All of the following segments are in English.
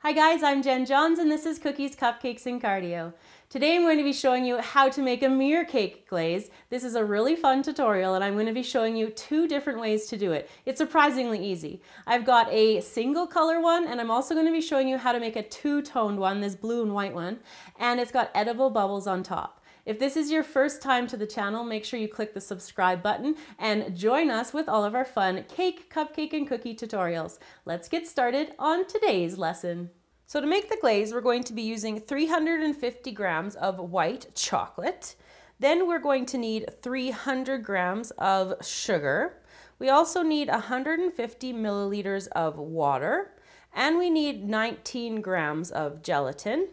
Hi guys, I'm Jen Johns and this is Cookies, Cupcakes, and Cardio. Today I'm going to be showing you how to make a mirror cake glaze. This is a really fun tutorial and I'm going to be showing you two different ways to do it. It's surprisingly easy. I've got a single color one and I'm also going to be showing you how to make a two-toned one, this blue and white one, and it's got edible bubbles on top. If this is your first time to the channel, make sure you click the subscribe button and join us with all of our fun cake, cupcake, and cookie tutorials. Let's get started on today's lesson. So to make the glaze, we're going to be using 350 grams of white chocolate. Then we're going to need 300 grams of sugar. We also need 150 milliliters of water, and we need 19 grams of gelatin.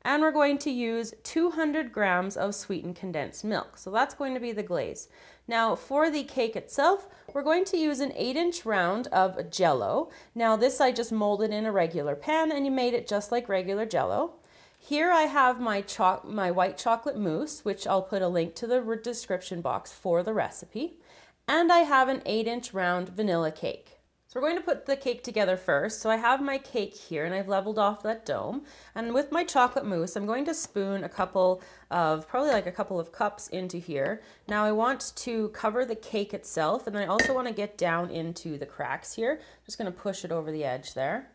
And we're going to use 200 grams of sweetened condensed milk. So that's going to be the glaze. Now for the cake itself, we're going to use an 8-inch round of Jello. Now this I just molded in a regular pan and you made it just like regular Jello. Here I have my white chocolate mousse, which I'll put a link to the description box for the recipe. And I have an 8-inch round vanilla cake. So we're going to put the cake together first. So I have my cake here and I've leveled off that dome. And with my chocolate mousse, I'm going to spoon probably a couple of cups into here. Now I want to cover the cake itself and I also want to get down into the cracks here. Just going to push it over the edge there.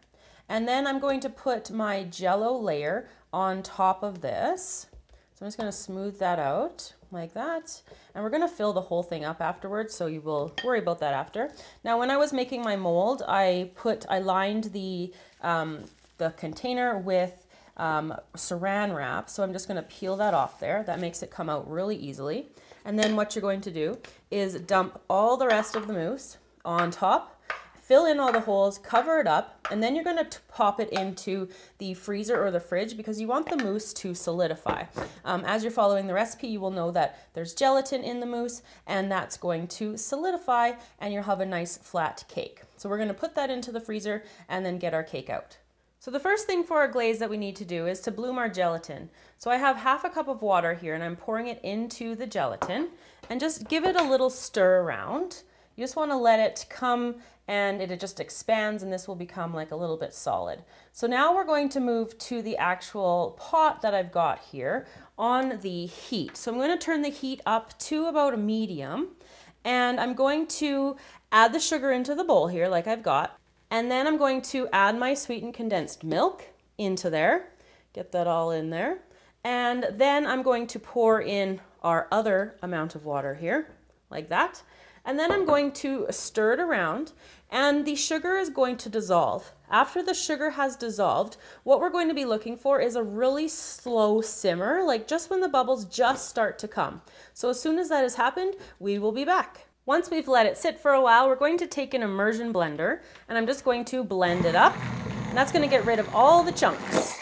And then I'm going to put my Jello layer on top of this. So I'm just going to smooth that out like that. And we're going to fill the whole thing up afterwards, so you will worry about that after. Now when I was making my mold, I lined the container with saran wrap, so I'm just going to peel that off there. That makes it come out really easily. And then what you're going to do is dump all the rest of the mousse on top. Fill in all the holes, cover it up, and then you're going to pop it into the freezer or the fridge because you want the mousse to solidify. As you're following the recipe, you will know that there's gelatin in the mousse and that's going to solidify and you'll have a nice flat cake. So we're going to put that into the freezer and then get our cake out. So the first thing for our glaze that we need to do is to bloom our gelatin. So I have half a cup of water here and I'm pouring it into the gelatin and just give it a little stir around. You just want to let it come and it just expands and this will become like a little bit solid. So now we're going to move to the actual pot that I've got here on the heat. So I'm going to turn the heat up to about a medium and I'm going to add the sugar into the bowl here like I've got. And then I'm going to add my sweetened condensed milk into there. Get that all in there. And then I'm going to pour in our other amount of water here like that. And then I'm going to stir it around and the sugar is going to dissolve. After the sugar has dissolved, what we're going to be looking for is a really slow simmer, like just when the bubbles just start to come. So as soon as that has happened, we will be back. Once we've let it sit for a while, we're going to take an immersion blender and I'm just going to blend it up. And that's going to get rid of all the chunks.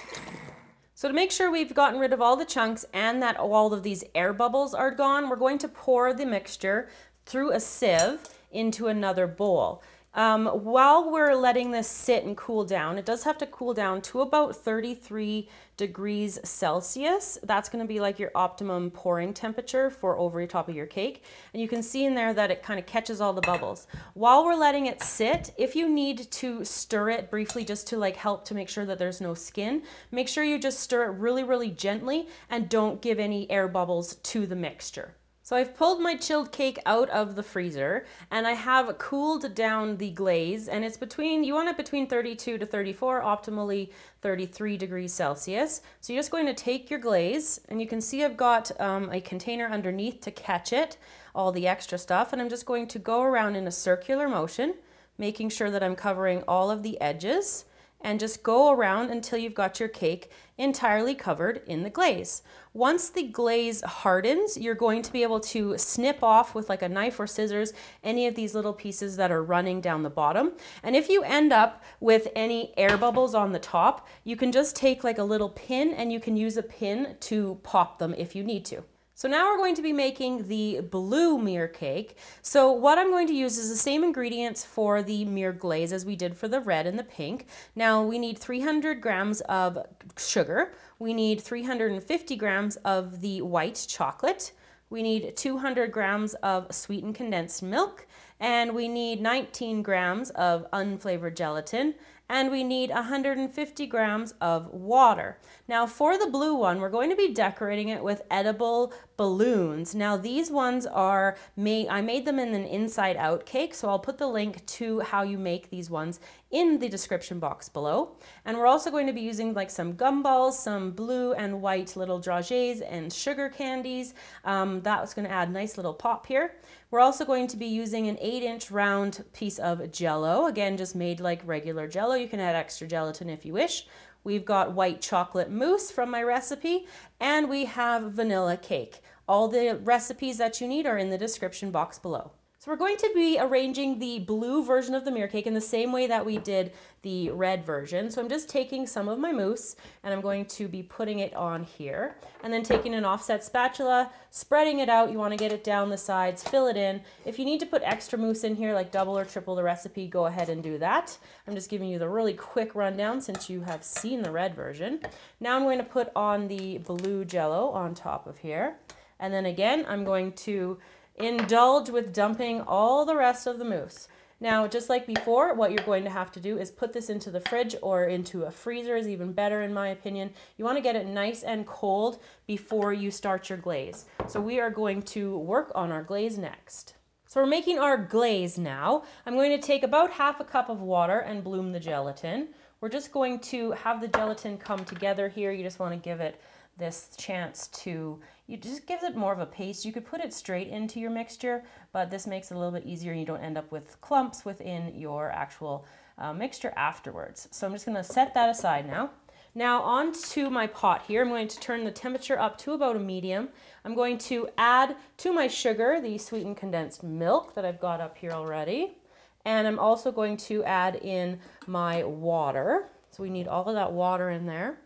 So to make sure we've gotten rid of all the chunks and that all of these air bubbles are gone, we're going to pour the mixture through a sieve into another bowl. While we're letting this sit and cool down, it does have to cool down to about 33 degrees Celsius. That's going to be like your optimum pouring temperature for over the top of your cake. And you can see in there that it kind of catches all the bubbles. While we're letting it sit, if you need to stir it briefly just to like help to make sure that there's no skin, make sure you just stir it really, really gently and don't give any air bubbles to the mixture. So I've pulled my chilled cake out of the freezer and I have cooled down the glaze and it's you want it between 32 to 34, optimally 33 degrees Celsius. So you're just going to take your glaze and you can see I've got a container underneath to catch it, all the extra stuff, and I'm just going to go around in a circular motion, making sure that I'm covering all of the edges. And just go around until you've got your cake entirely covered in the glaze. Once the glaze hardens, you're going to be able to snip off with like a knife or scissors any of these little pieces that are running down the bottom. And if you end up with any air bubbles on the top, you can just take like a little pin and you can use a pin to pop them if you need to. So now we're going to be making the blue mirror cake. So what I'm going to use is the same ingredients for the mirror glaze as we did for the red and the pink. Now we need 300 grams of sugar. We need 350 grams of the white chocolate. We need 200 grams of sweetened condensed milk. And we need 19 grams of unflavored gelatin and we need 150 grams of water. Now for the blue one, we're going to be decorating it with edible balloons. Now these ones are I made them in an inside out cake, so I'll put the link to how you make these ones in the description box below. And we're also going to be using like some gumballs, some blue and white little dragees and sugar candies. That's going to add a nice little pop here. We're also going to be using an 8-inch round piece of Jello. Again, just made like regular Jello. You can add extra gelatin if you wish. We've got white chocolate mousse from my recipe, and we have vanilla cake. All the recipes that you need are in the description box below. So we're going to be arranging the blue version of the mirror cake in the same way that we did the red version. So I'm just taking some of my mousse and I'm going to be putting it on here, and then taking an offset spatula, spreading it out. You want to get it down the sides, fill it in. If you need to put extra mousse in here, like double or triple the recipe, go ahead and do that. I'm just giving you the really quick rundown since you have seen the red version. Now I'm going to put on the blue Jello on top of here. And then again, I'm going to indulge with dumping all the rest of the mousse. Now, just like before, what you're going to have to do is put this into the fridge, or into a freezer is even better in my opinion. You want to get it nice and cold before you start your glaze. So we are going to work on our glaze next. So we're making our glaze now. I'm going to take about half a cup of water and bloom the gelatin. We're just going to have the gelatin come together here. You just want to give it this chance to, you just gives it more of a paste. You could put it straight into your mixture, but this makes it a little bit easier and you don't end up with clumps within your actual mixture afterwards. So I'm just going to set that aside now. Now on to my pot here. I'm going to turn the temperature up to about a medium. I'm going to add to my sugar the sweetened condensed milk that I've got up here already. And I'm also going to add in my water. So we need all of that water in there.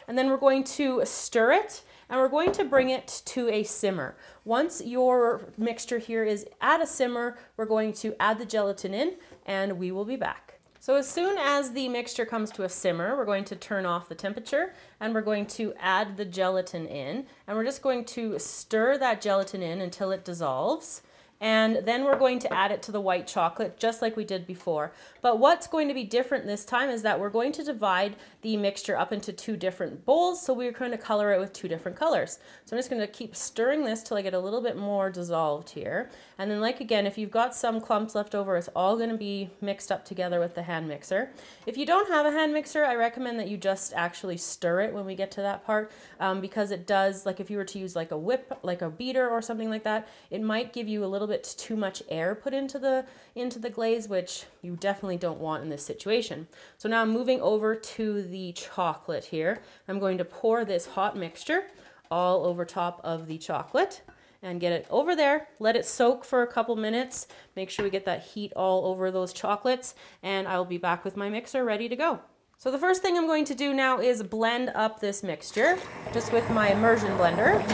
And then we're going to stir it, and we're going to bring it to a simmer. Once your mixture here is at a simmer, we're going to add the gelatin in, and we will be back. So as soon as the mixture comes to a simmer, we're going to turn off the temperature, and we're going to add the gelatin in, and we're just going to stir that gelatin in until it dissolves. And then we're going to add it to the white chocolate just like we did before. But what's going to be different this time is that we're going to divide the mixture up into two different bowls, so we're going to color it with two different colors. So I'm just going to keep stirring this till I get a little bit more dissolved here. And then, like again, if you've got some clumps left over, it's all going to be mixed up together with the hand mixer. If you don't have a hand mixer, I recommend that you just actually stir it when we get to that part, because it does, like if you were to use like a whip, like a beater or something like that, it might give you a little bit too much air put into the glaze, which you definitely don't want in this situation. So now I'm moving over to the chocolate here. I'm going to pour this hot mixture all over top of the chocolate and get it over there. Let it soak for a couple minutes. Make sure we get that heat all over those chocolates, and I'll be back with my mixer ready to go. So the first thing I'm going to do now is blend up this mixture just with my immersion blender.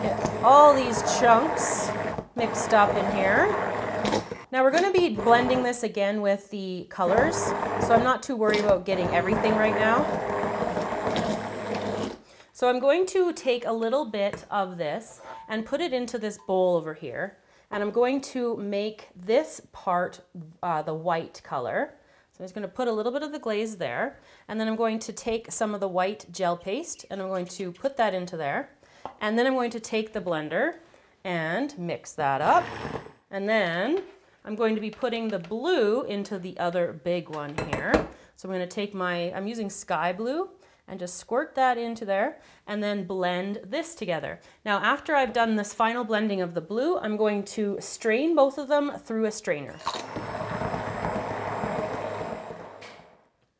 Get all these chunks mixed up in here. Now we're going to be blending this again with the colors, so I'm not too worried about getting everything right now. So I'm going to take a little bit of this and put it into this bowl over here, and I'm going to make this part the white color. So I'm just going to put a little bit of the glaze there, and then I'm going to take some of the white gel paste and I'm going to put that into there, and then I'm going to take the blender and mix that up, and then I'm going to be putting the blue into the other big one here. So I'm going to take I'm using sky blue, and just squirt that into there and then blend this together. Now after I've done this final blending of the blue, I'm going to strain both of them through a strainer.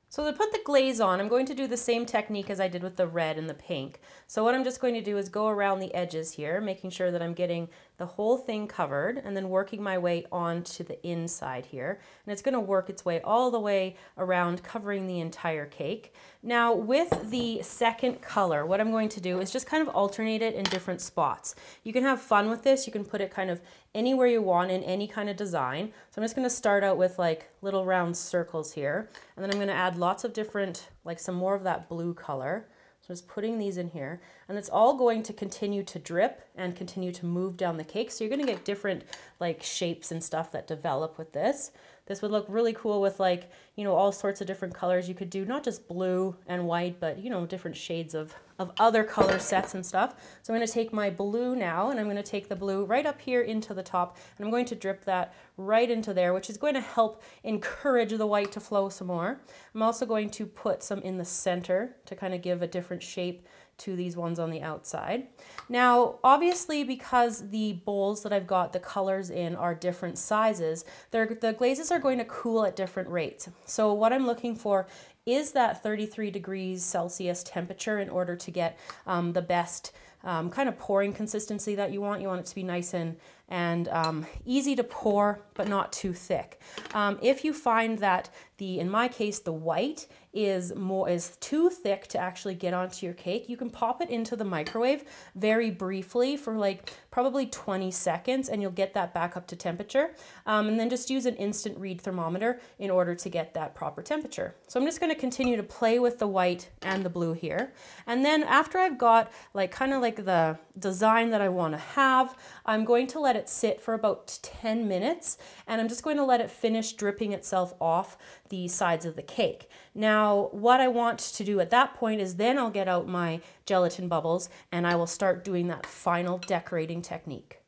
So to put the glaze on, I'm going to do the same technique as I did with the red and the pink. So what I'm just going to do is go around the edges here, making sure that I'm getting the whole thing covered, and then working my way onto the inside here. And it's going to work its way all the way around, covering the entire cake. Now with the second color, what I'm going to do is just kind of alternate it in different spots. You can have fun with this. You can put it kind of anywhere you want in any kind of design. So I'm just going to start out with like little round circles here, and then I'm going to add lots of different, like some more of that blue color. So just putting these in here, and it's all going to continue to drip and continue to move down the cake. So you're going to get different like shapes and stuff that develop with this. This would look really cool with like, you know, all sorts of different colors. You could do not just blue and white, but, you know, different shades of other color sets and stuff. So I'm going to take my blue now, and I'm going to take the blue right up here into the top, and I'm going to drip that right into there, which is going to help encourage the white to flow some more. I'm also going to put some in the center to kind of give a different shape to these ones on the outside. Now, obviously, because the bowls that I've got the colors in are different sizes, the glazes are going to cool at different rates. So what I'm looking for is that 33 degrees Celsius temperature in order to get the best kind of pouring consistency that you want. You want it to be nice and easy to pour, but not too thick. If you find that in my case, the white is too thick to actually get onto your cake, you can pop it into the microwave very briefly for like probably 20 seconds, and you'll get that back up to temperature. And then just use an instant read thermometer in order to get that proper temperature. So I'm just going to continue to play with the white and the blue here. And then after I've got like kind of like the design that I want to have, I'm going to let it sit for about 10 minutes, and I'm just going to let it finish dripping itself off the sides of the cake. Now, what I want to do at that point is then I'll get out my gelatin bubbles and I will start doing that final decorating technique.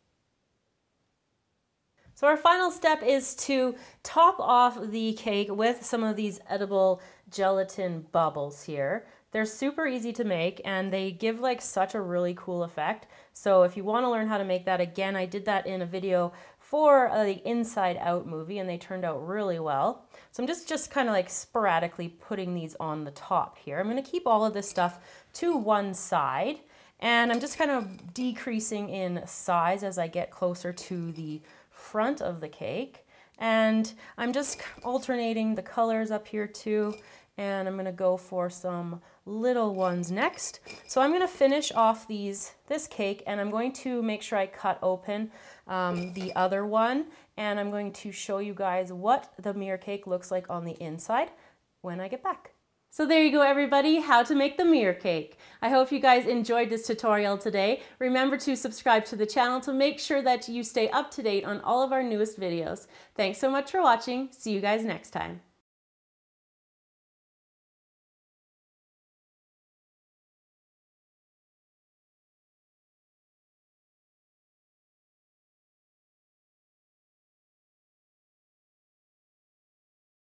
So our final step is to top off the cake with some of these edible gelatin bubbles here. They're super easy to make, and they give like such a really cool effect. So if you want to learn how to make that, again, I did that in a video for the Inside Out movie, and they turned out really well. So I'm just kind of like sporadically putting these on the top here. I'm going to keep all of this stuff to one side, and I'm just kind of decreasing in size as I get closer to the front of the cake. And I'm just alternating the colors up here too, and I'm going to go for some little ones next. So I'm going to finish off this cake, and I'm going to make sure I cut open the other one, and I'm going to show you guys what the mirror cake looks like on the inside when I get back. So there you go, everybody, how to make the mirror cake. I hope you guys enjoyed this tutorial today. Remember to subscribe to the channel to make sure that you stay up to date on all of our newest videos. Thanks so much for watching. See you guys next time.